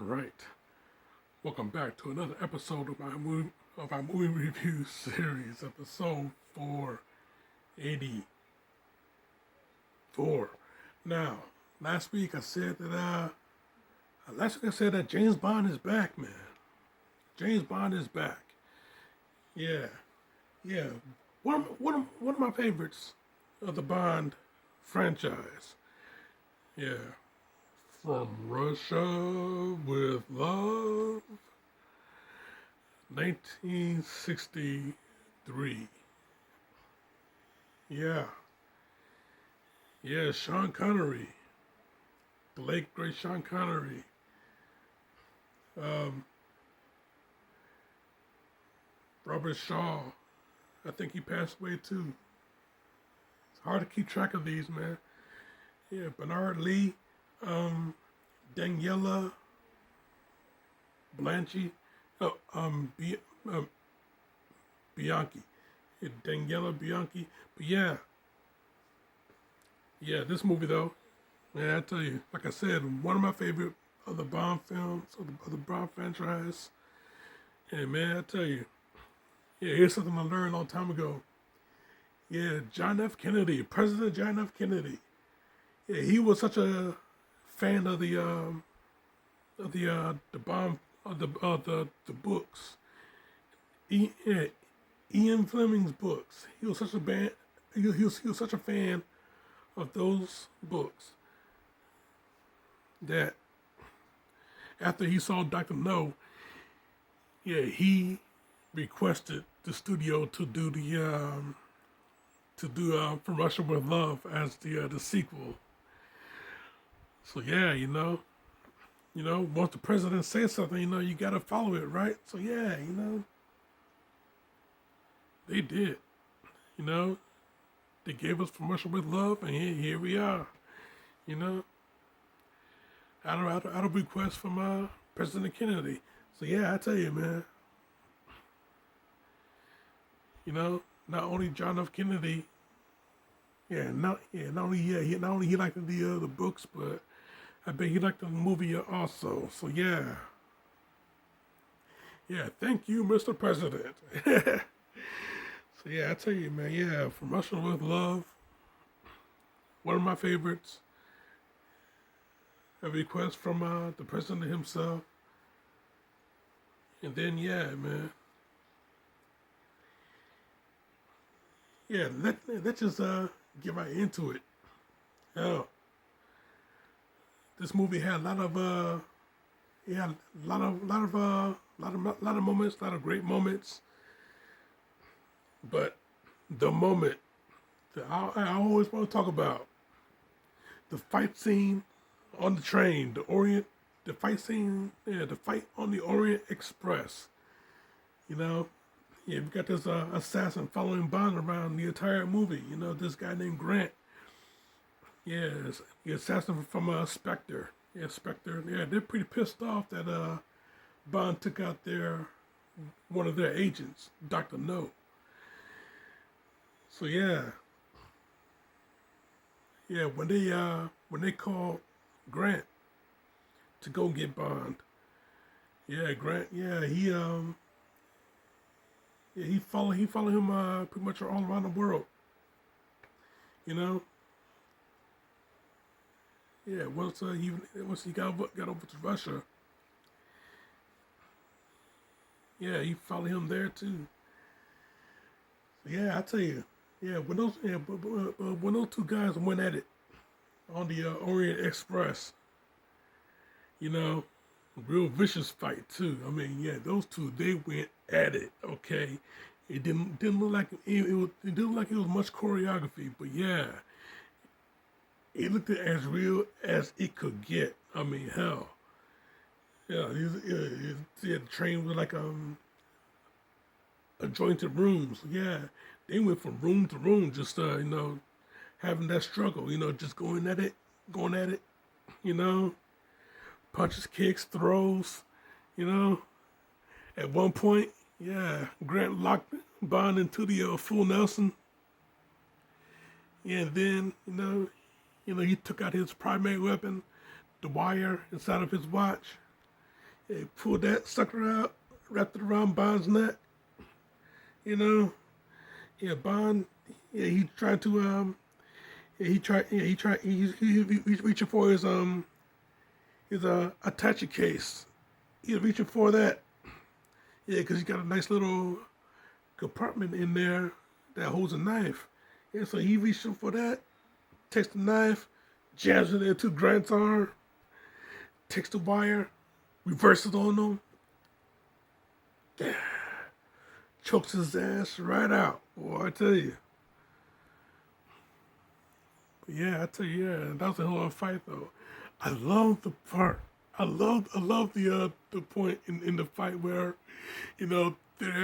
Right. Welcome back to another episode of our movie review series, episode 484. Now, last week I said that James Bond is back, man. James Bond is back. Yeah, yeah. One of my favorites of the Bond franchise. Yeah. From Russia with Love, 1963. Yeah, yeah, Sean Connery, the late great Sean Connery. Um, Robert Shaw, I think he passed away too. It's hard to keep track of these, man. Yeah, Bernard Lee, um, Daniela Blanchi, oh, Bianchi, yeah, Daniela Bianchi. But yeah, yeah, this movie though, man, I tell you, like I said, one of my favorite of the Bond films, of the Bond franchise. And man, I tell you, yeah, here's something I learned a long time ago. Yeah, John F. Kennedy, President John F. Kennedy. Yeah, he was such a fan of the Bond the books. Yeah, Ian Fleming's books. He was such a fan of those books that after he saw Doctor No, yeah, he requested the studio to do From Russia with Love as the sequel. So yeah, once the president says something, you gotta follow it, right? So yeah, they did. You know, they gave us From Russia with Love, and here we are. You know, out of request from President Kennedy. So yeah, I tell you, man. Not only John F. Kennedy, not only he liked the books, but I bet he liked the movie also. So yeah, yeah. Thank you, Mr. President. So yeah, I tell you, man. Yeah, From Russia with Love, one of my favorites. A request from the president himself, and then yeah, man. Yeah, let's just get right into it. Hell, this movie had a lot of yeah, lot of moments, a lot of great moments. But the moment that I always want to talk about, the fight scene on the train, the fight scene, yeah, the fight on the Orient Express. You know, yeah, we got this assassin following Bond around the entire movie. This guy named Grant. Yeah, the assassin from Spectre. Yeah, Spectre. Yeah, they're pretty pissed off that Bond took out one of their agents, Doctor No. So yeah, yeah, when they call Grant to go get Bond, yeah, Grant, he followed him pretty much all around the world. You know, yeah, once he got over to Russia, yeah, he followed him there too. Yeah, I tell you, yeah, when those two guys went at it on the Orient Express, you know, real vicious fight too. I mean, yeah, those two they went at it. Okay, it didn't look like it didn't look like it was much choreography, but yeah, it looked as real as it could get. I mean, hell, yeah, the train was like adjoining rooms. Yeah, they went from room to room, just having that struggle. Just going at it. You know, punches, kicks, throws. You know, at one point, yeah, Grant locked Bond into the full Nelson. Yeah, and then he took out his primary weapon, the wire inside of his watch. He pulled that sucker out, wrapped it around Bond's neck. You know, yeah, Bond. Yeah, he tried to Yeah, he's reaching for his attache case. He's reaching for that. Yeah, because he's got a nice little compartment in there that holds a knife. Yeah, so he reaching for that, takes the knife, jabs it into Grant's arm, takes the wire, reverses on him, chokes his ass right out. Boy, I tell you. But yeah, I tell you, yeah, that was a hell of a fight though. I love the part. I love the point in the fight where, they're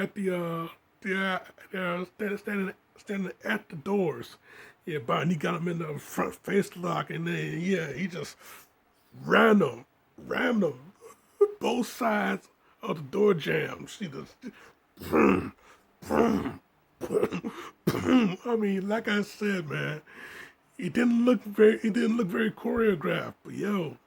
at the they're standing at the doors. Yeah, Bonnie got him in the front face lock, and then yeah, he just rammed them, both sides of the door jams. She just, boom, boom, boom, boom. I mean, like I said, man, it didn't look very choreographed, but yo,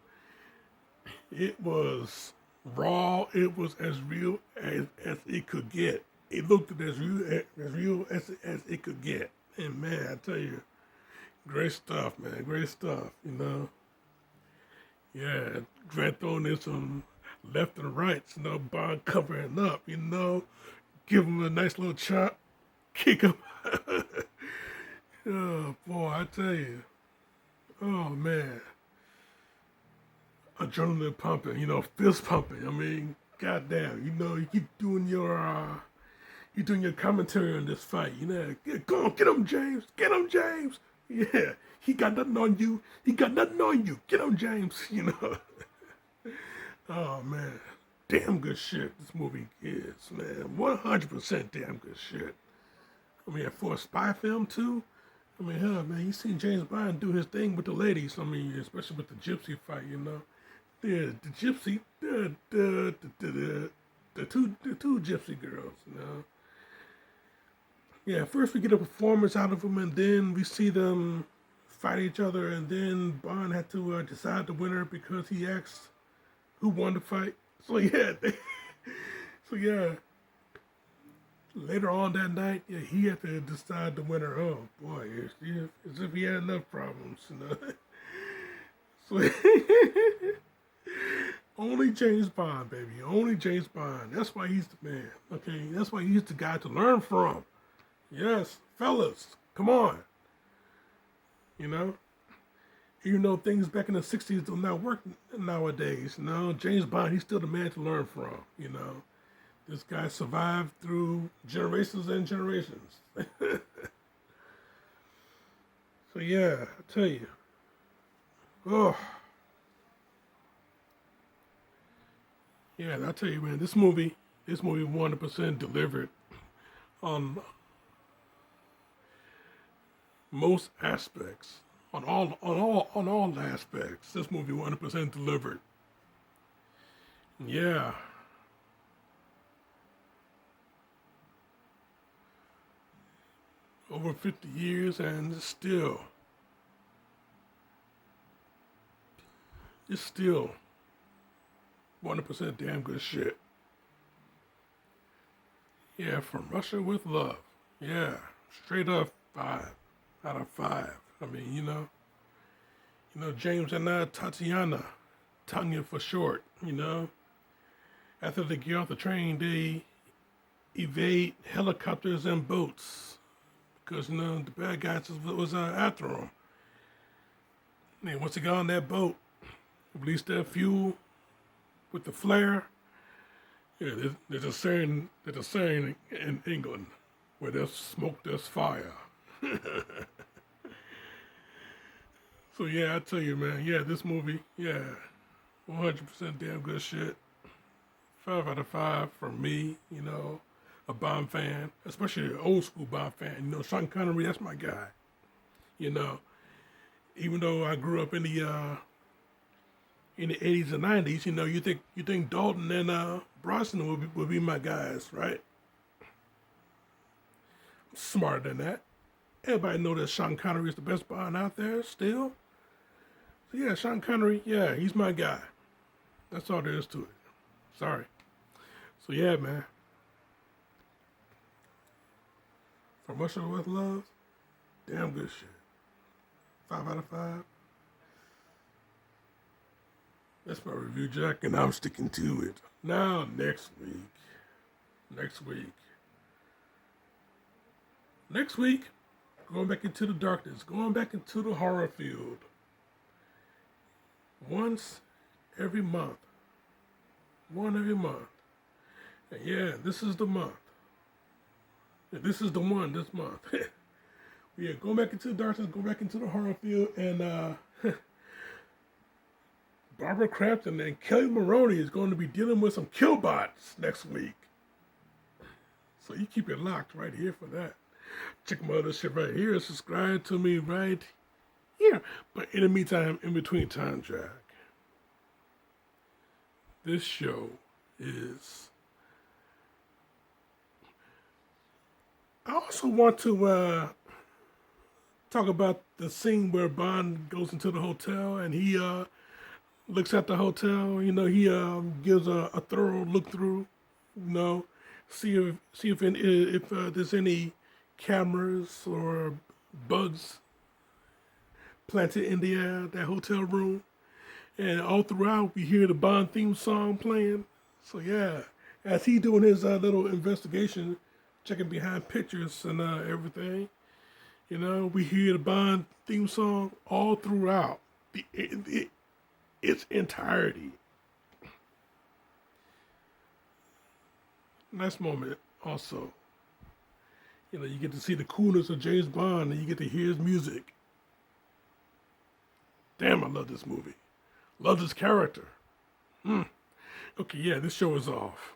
it was raw. It was as real as it could get. It looked as real as it could get. And man, I tell you, great stuff, man. Great stuff. Yeah, Grant throwing in some left and right. Bond covering up. Give him a nice little chop, kick him. Oh boy, I tell you. Oh man, adrenaline pumping. Fist pumping. I mean, goddamn. You doing your commentary on this fight. Go on, get him, James. Get him, James. Yeah, he got nothing on you. He got nothing on you. Get him, James. Oh man, damn good shit. This movie is, man, 100% damn good shit. I mean, for a spy film too. I mean, hell, man, you seen James Bond do his thing with the ladies. I mean, especially with the gypsy fight. The gypsy, the two gypsy girls. Yeah, first we get a performance out of them, and then we see them fight each other, and then Bond had to decide the winner because he asked who won the fight. So yeah, so yeah. Later on that night, yeah, he had to decide the winner. Oh boy, as if he had enough problems. So only James Bond, baby, only James Bond. That's why he's the man. Okay, that's why he's the guy to learn from. Yes, fellas, come on. You know, even though things back in the '60s do not work nowadays, James Bond, he's still the man to learn from. This guy survived through generations and generations. So yeah, I tell you, oh yeah, I tell you, man, this movie 100% delivered on most aspects, on all aspects. This movie 100% delivered. Yeah, over 50 years and it's still 100% damn good shit. Yeah, From Russia with Love. Yeah, straight up 5 out of 5. I mean, James and Tatiana, Tanya for short. After they get off the train, they evade helicopters and boats because the bad guys was after them. And once they got on that boat, released their fuel with the flare. Yeah, there's a saying in England where there's smoke, there's fire. So yeah, I tell you, man, yeah, this movie, yeah, 100% damn good shit. 5 out of 5 from me, a Bond fan, especially an old school Bond fan. Sean Connery, that's my guy. You know, Even though I grew up in the '80s and '90s, you think Dalton and Bronson would be my guys, right? I'm smarter than that. Everybody know that Sean Connery is the best Bond out there still. So yeah, Sean Connery, yeah, he's my guy. That's all there is to it. Sorry. So yeah, man. From Russia with Love, damn good shit. 5 out of 5. That's my review, Jack, and I'm sticking to it. Now, next week, going back into the darkness, going back into the horror field. Once every month. One every month. And yeah, this is the month. And this is the one this month. Yeah, go back into the darkness, go back into the horror field, and Barbara Crampton and Kelly Maroney is going to be dealing with some killbots next week. So you keep it locked right here for that. Check my other shit right here. Subscribe to me right here. But in the meantime, in between time, Jack, this show is... I also want to talk about the scene where Bond goes into the hotel and he looks at the hotel. You know, he gives a thorough look through. You know, see if there's any cameras or bugs planted in that hotel room. And all throughout, we hear the Bond theme song playing. So yeah, as he doing his little investigation, checking behind pictures and everything, you know, we hear the Bond theme song all throughout its entirety. Nice moment also. You know, you get to see the coolness of James Bond and you get to hear his music. Damn, I love this movie. Love this character. Okay, yeah, this show is off.